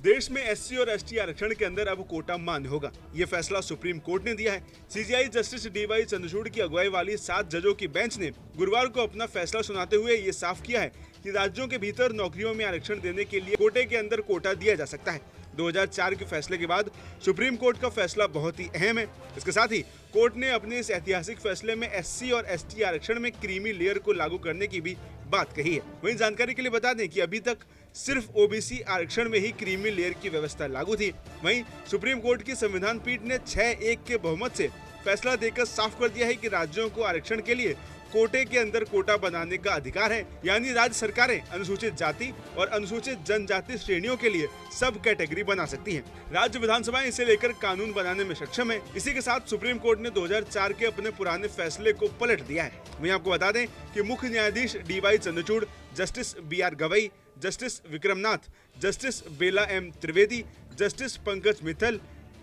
देश में एससी और एसटी आरक्षण के अंदर अब कोटा मान्य होगा। ये फैसला सुप्रीम कोर्ट ने दिया है। सीजेआई जस्टिस डीवाई चंद्रचूड़ की अगुवाई वाली 7 जजों की बेंच ने गुरुवार को अपना फैसला सुनाते हुए ये साफ किया है कि राज्यों के भीतर नौकरियों में आरक्षण देने के लिए कोटे के अंदर कोटा दिया जा सकता है। 2004 के फैसले के बाद सुप्रीम कोर्ट का फैसला बहुत ही अहम है। इसके साथ ही कोर्ट ने अपने इस ऐतिहासिक फैसले में एससी और एसटी आरक्षण में क्रीमी लेयर को लागू करने की भी बात कही है। वहीं जानकारी के लिए बता दें कि अभी तक सिर्फ ओबीसी आरक्षण में ही क्रीमी लेयर की व्यवस्था लागू थी। वहीं सुप्रीम कोर्ट की संविधान पीठ ने 6-1 के बहुमत से फैसला देकर साफ कर दिया है कि राज्यों को आरक्षण के लिए कोटे के अंदर कोटा बनाने का अधिकार है, यानी राज्य सरकारें अनुसूचित जाति और अनुसूचित जनजाति श्रेणियों के लिए सब कैटेगरी बना सकती हैं। राज्य विधानसभाएं इसे लेकर कानून बनाने में सक्षम है। इसी के साथ सुप्रीम कोर्ट ने 2004 के अपने पुराने फैसले को पलट दिया है। वहीं आपको बता दें कि मुख्य न्यायाधीश DY Chandrachud, justice BR Gavai, justice Vikramnath, justice Bela M Trivedi, justice Pankaj Mittal,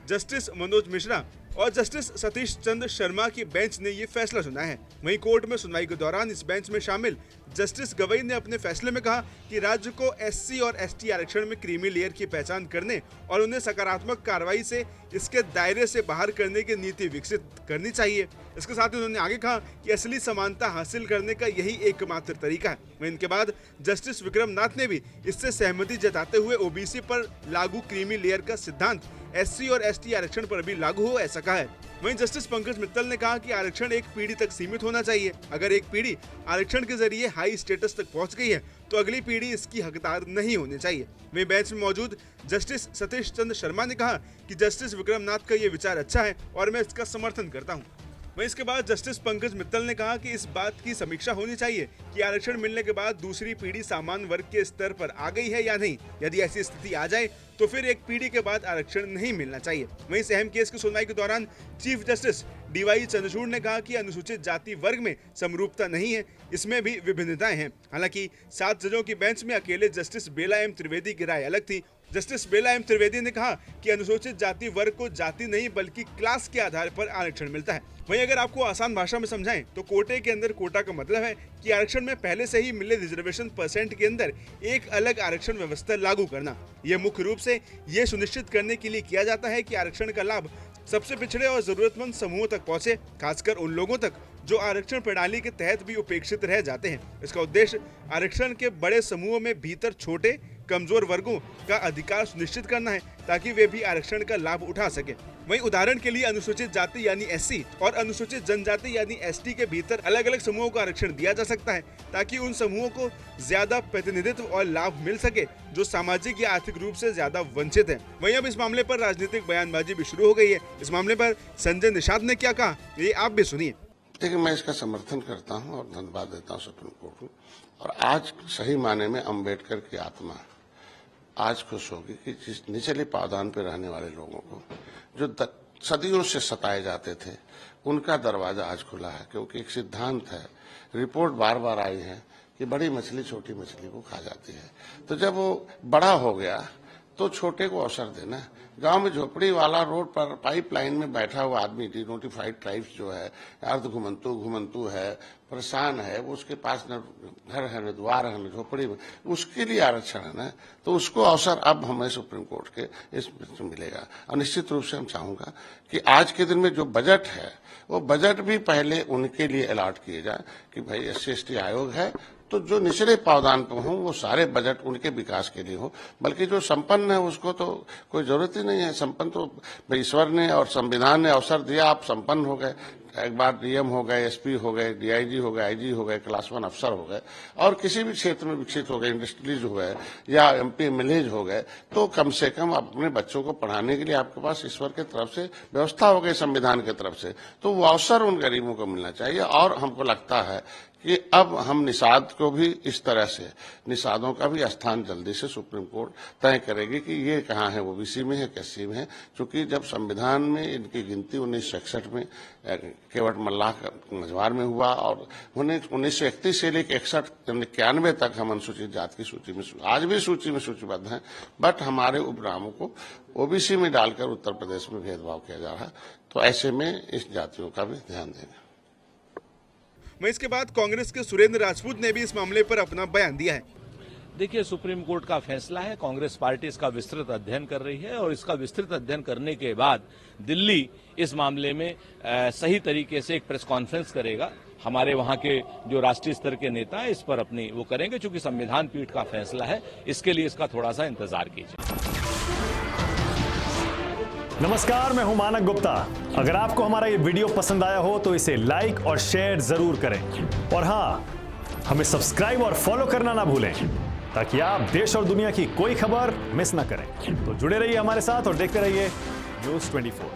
justice Manoj Mishra और जस्टिस सतीश चंद्र शर्मा की बेंच ने ये फैसला सुना है। वहीं कोर्ट में सुनवाई के दौरान इस बेंच में शामिल जस्टिस गवई ने अपने फैसले में कहा कि राज्य को एससी और एसटी आरक्षण में क्रीमी लेयर की पहचान करने और उन्हें सकारात्मक कार्रवाई से इसके दायरे से बाहर करने की नीति विकसित करनी चाहिए। इसके साथ ही उन्होंने आगे कहा कि असली समानता हासिल करने का यही एकमात्र तरीका है। वहीं इनके बाद जस्टिस विक्रमनाथ ने भी इससे सहमति जताते हुए ओबीसी पर लागू क्रीमी लेयर का सिद्धांत एससी और एसटी आरक्षण पर भी लागू हो ऐसा कहा है। वहीं जस्टिस पंकज मित्तल ने कहा कि आरक्षण एक पीढ़ी तक सीमित होना चाहिए। अगर एक पीढ़ी आरक्षण के जरिए हाई स्टेटस तक पहुंच गई है तो अगली पीढ़ी इसकी हकदार नहीं होनी चाहिए। वहीं बेंच में मौजूद जस्टिस सतीश चंद्र शर्मा ने कहा कि जस्टिस विक्रमनाथ का ये विचार अच्छा है और मैं इसका समर्थन करता हूँ। वहीं इसके बाद जस्टिस पंकज मित्तल ने कहा कि इस बात की समीक्षा होनी चाहिए कि आरक्षण मिलने के बाद दूसरी पीढ़ी सामान्य वर्ग के स्तर पर आ गई है या नहीं। यदि ऐसी स्थिति आ जाए तो फिर एक पीढ़ी के बाद आरक्षण नहीं मिलना चाहिए। वहीं इस अहम केस की सुनवाई के दौरान चीफ जस्टिस डीवाई चंद्रचूड़ ने कहा कि अनुसूचित जाति वर्ग में समरूपता नहीं है, इसमें भी विभिन्नताएं हैं। हालांकि 7 जजों की बेंच में अकेले जस्टिस बेला एम त्रिवेदी की राय अलग थी। जस्टिस बेला एम त्रिवेदी ने कहा कि अनुसूचित जाति वर्ग को जाति नहीं बल्कि क्लास के आधार पर आरक्षण मिलता है। वहीं अगर आपको आसान भाषा में समझाएं तो कोटे के अंदर कोटा का मतलब है कि आरक्षण में पहले से ही मिले रिजर्वेशन परसेंट के अंदर एक अलग आरक्षण व्यवस्था लागू करना। यह मुख्य रूप से ये सुनिश्चित करने के लिए किया जाता है कि आरक्षण का लाभ सबसे पिछड़े और जरूरतमंद समूहों तक पहुंचे, खासकर उन लोगों तक जो आरक्षण प्रणाली के तहत भी उपेक्षित रह जाते हैं। इसका उद्देश्य आरक्षण के बड़े समूहों में भीतर छोटे कमजोर वर्गों का अधिकार सुनिश्चित करना है ताकि वे भी आरक्षण का लाभ उठा सके। वहीं उदाहरण के लिए अनुसूचित जाति यानी एससी और अनुसूचित जनजाति यानी एसटी के भीतर अलग अलग समूहों को आरक्षण दिया जा सकता है ताकि उन समूहों को ज्यादा प्रतिनिधित्व और लाभ मिल सके जो सामाजिक या आर्थिक रूप से ज्यादा वंचित है। वहीं अब इस मामले पर राजनीतिक बयानबाजी भी शुरू हो गई है। इस मामले पर संजय निषाद ने क्या कहा, ये आप भी सुनिए। देखिए, मैं इसका समर्थन करता हूं और धन्यवाद देता हूं सुप्रीम कोर्ट को। और आज सही माने में अम्बेडकर की आत्मा आज खुश होगी कि जिस निचले पावदान पर रहने वाले लोगों को जो सदियों से सताए जाते थे उनका दरवाजा आज खुला है। क्योंकि एक सिद्धांत है, रिपोर्ट बार बार आई है कि बड़ी मछली छोटी मछली को खा जाती है। तो जब वो बड़ा हो गया तो छोटे को अवसर देना। गांव में झोपड़ी वाला रोड पर पाइपलाइन में बैठा हुआ आदमी, डिनोटिफाइड ट्राइब्स जो है, अर्ध घुमंतु है, परेशान है, वो उसके पास न घर है न द्वार है न झोपड़ी में, उसके लिए आरक्षण है ना, तो उसको अवसर अब हमें सुप्रीम कोर्ट के इसमें मिलेगा। और निश्चित रूप से हम चाहूंगा कि आज के दिन में जो बजट है वो बजट भी पहले उनके लिए अलॉट किए जाए कि भाई SC/ST आयोग है तो जो निचले पावदान पर हों वो सारे बजट उनके विकास के लिए हो। बल्कि जो संपन्न है उसको तो कोई जरूरत ही नहीं है। संपन्न तो ईश्वर ने और संविधान ने अवसर दिया, आप संपन्न हो गए। एक बार DM हो गए, SP हो गए, DIG हो गए, IG हो गए, क्लास 1 अफसर हो गए और किसी भी क्षेत्र में विकसित हो गए, इंडस्ट्रीज हो गए या MP MLAs हो गए, तो कम से कम अपने बच्चों को पढ़ाने के लिए आपके पास ईश्वर की तरफ से व्यवस्था हो गई, संविधान की तरफ से। तो वो अवसर उन गरीबों को मिलना चाहिए। और हमको लगता है कि अब हम निषाद को भी इस तरह से, निषादों का भी स्थान जल्दी से सुप्रीम कोर्ट तय करेगी कि ये कहाँ है, ओबीसी में है, SC में है। क्योंकि जब संविधान में इनकी गिनती 1961 में केवट मल्लाह मझवार में हुआ और 1931 से लेकर 91 तक हम अनुसूचित जाति की सूची में, आज भी सूची में सूचीबद्ध हैं। बट हमारे उपग्रामों को ओबीसी में डालकर उत्तर प्रदेश में भेदभाव किया जा रहा है। तो ऐसे में इस जातियों का भी ध्यान देना। वहीं इसके बाद कांग्रेस के सुरेंद्र राजपूत ने भी इस मामले पर अपना बयान दिया है। देखिए, सुप्रीम कोर्ट का फैसला है, कांग्रेस पार्टी इसका विस्तृत अध्ययन कर रही है और इसका विस्तृत अध्ययन करने के बाद दिल्ली इस मामले में सही तरीके से एक प्रेस कॉन्फ्रेंस करेगा। हमारे वहां के जो राष्ट्रीय स्तर के नेता हैं इस पर अपनी वो करेंगे, चूंकि संविधान पीठ का फैसला है, इसके लिए इसका थोड़ा सा इंतजार कीजिए। नमस्कार, मैं हूं मानक गुप्ता। अगर आपको हमारा ये वीडियो पसंद आया हो तो इसे लाइक और शेयर जरूर करें और हां, हमें सब्सक्राइब और फॉलो करना ना भूलें ताकि आप देश और दुनिया की कोई खबर मिस ना करें। तो जुड़े रहिए हमारे साथ और देखते रहिए न्यूज़ 24।